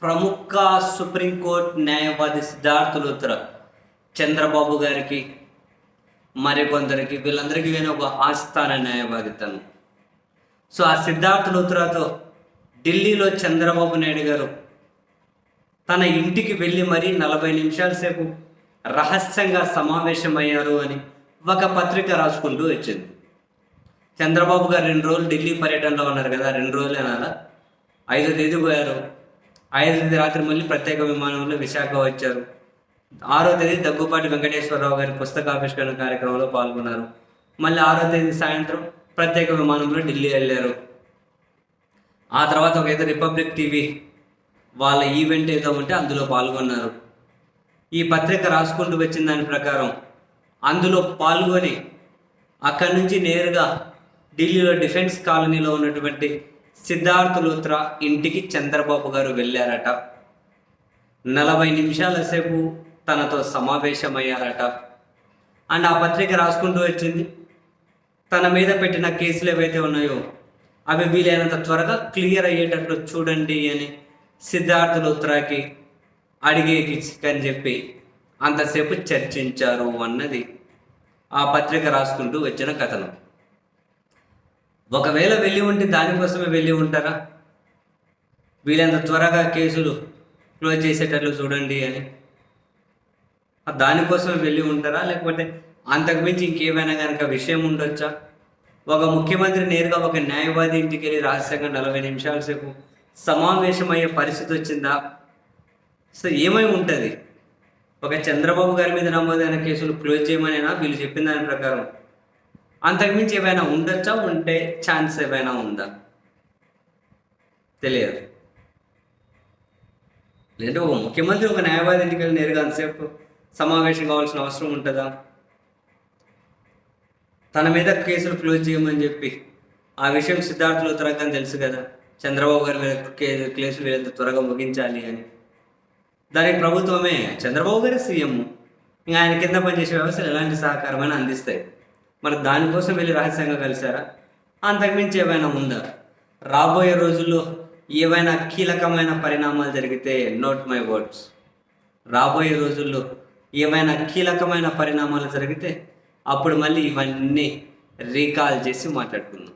ప్రముఖ సుప్రీంకోర్టు న్యాయవాది సిద్ధార్థ లూథ్రా చంద్రబాబు గారికి మరికొందరికి వీళ్ళందరికీ నేను ఒక ఆస్థాన న్యాయవాది తను. సో ఆ సిద్ధార్థ లూథ్రాతో ఢిల్లీలో చంద్రబాబు నాయుడు గారు తన ఇంటికి వెళ్ళి మరీ 40 నిమిషాల సేపు రహస్యంగా సమావేశమయ్యారు అని ఒక పత్రిక రాసుకుంటూ వచ్చింది. చంద్రబాబు గారు 2 రోజులు ఢిల్లీ పర్యటనలో ఉన్నారు కదా, 2 రోజులు అనాలా, 5వ తేదీ పోయారు, 5వ తేదీ రాత్రి మళ్ళీ ప్రత్యేక విమానంలో విశాఖ వచ్చారు. 6వ తేదీ దగ్గుపాటి వెంకటేశ్వరరావు గారి పుస్తకావిష్కరణ కార్యక్రమంలో పాల్గొన్నారు. మళ్ళీ 6వ తేదీ సాయంత్రం ప్రత్యేక విమానంలో ఢిల్లీ వెళ్ళారు. ఆ తర్వాత ఒక ఏదో రిపబ్లిక్ టీవీ వాళ్ళ ఈవెంట్ ఏదో ఉంటే అందులో పాల్గొన్నారు. ఈ పత్రిక రాసుకుంటూ వచ్చిన దాని ప్రకారం అందులో పాల్గొని అక్కడి నుంచి నేరుగా ఢిల్లీలో డిఫెన్స్ కాలనీలో ఉన్నటువంటి సిద్ధార్థ లూథ్రా ఇంటికి చంద్రబాబు గారు వెళ్ళారట. 40 నిమిషాల సేపు తనతో సమావేశమయ్యారట. అండ్ ఆ పత్రిక రాసుకుంటూ వచ్చింది, తన మీద పెట్టిన కేసులు ఏవైతే ఉన్నాయో అవి వీలైనంత త్వరగా క్లియర్ అయ్యేటట్లు చూడండి అని సిద్ధార్థ లూథ్రాకి అడిగేకి చెప్పి అంతసేపు చర్చించారు అన్నది ఆ పత్రిక రాసుకుంటూ వచ్చిన కథనం. ఒకవేళ వెళ్ళి ఉంటే దానికోసమే వెళ్ళి ఉంటారా, వీళ్ళంత త్వరగా కేసులు క్లోజ్ చేసేటట్లు చూడండి అని దానికోసమే వెళ్ళి ఉంటారా, లేకపోతే అంతకుమించి ఇంకేమైనా కనుక విషయం ఉండొచ్చా? ఒక ముఖ్యమంత్రి నేరుగా ఒక న్యాయవాది ఇంటికి వెళ్ళి రహస్యంగా 40 నిమిషాల సేపు సమావేశమయ్యే పరిస్థితి వచ్చిందా? సో ఏమై ఉంటుంది? ఒక చంద్రబాబు గారి మీద నమోదైన కేసులు క్లోజ్ చేయమనేనా వీళ్ళు చెప్పిన దాని ప్రకారం? అంతకుమించి ఏమైనా ఉండొచ్చా? ఉంటే ఛాన్స్ ఏమైనా ఉందా? తెలియదు. లేదంటే ఒక ముఖ్యమంత్రి ఒక న్యాయవాది ఇంటికి వెళ్ళి నేరుగా అంతసేపు సమావేశం కావాల్సిన అవసరం ఉంటుందా? తన మీద కేసులు క్లోజ్ చేయమని చెప్పి ఆ విషయం సిద్ధార్థ లూథ్రాకి అని తెలుసు కదా, చంద్రబాబు గారి మీద కేసులు వీళ్ళంత త్వరగా ముగించాలి అని. దానికి ప్రభుత్వమే, చంద్రబాబు గారి సీఎం, ఇంకా ఆయన కింద పనిచేసే వ్యవస్థలు ఎలాంటి సహకారమైనా అందిస్తాయి. మరి దానికోసం వెళ్ళి రహస్యంగా కలిశారా? అంతకుమించి ఏమైనా ఉందా? రాబోయే రోజుల్లో ఏవైనా కీలకమైన పరిణామాలు జరిగితే, నోట్ మై వర్డ్స్, రాబోయే రోజుల్లో ఏమైనా కీలకమైన పరిణామాలు జరిగితే అప్పుడు మళ్ళీ ఇవన్నీ రీకాల్ చేసి మాట్లాడుకుందాం.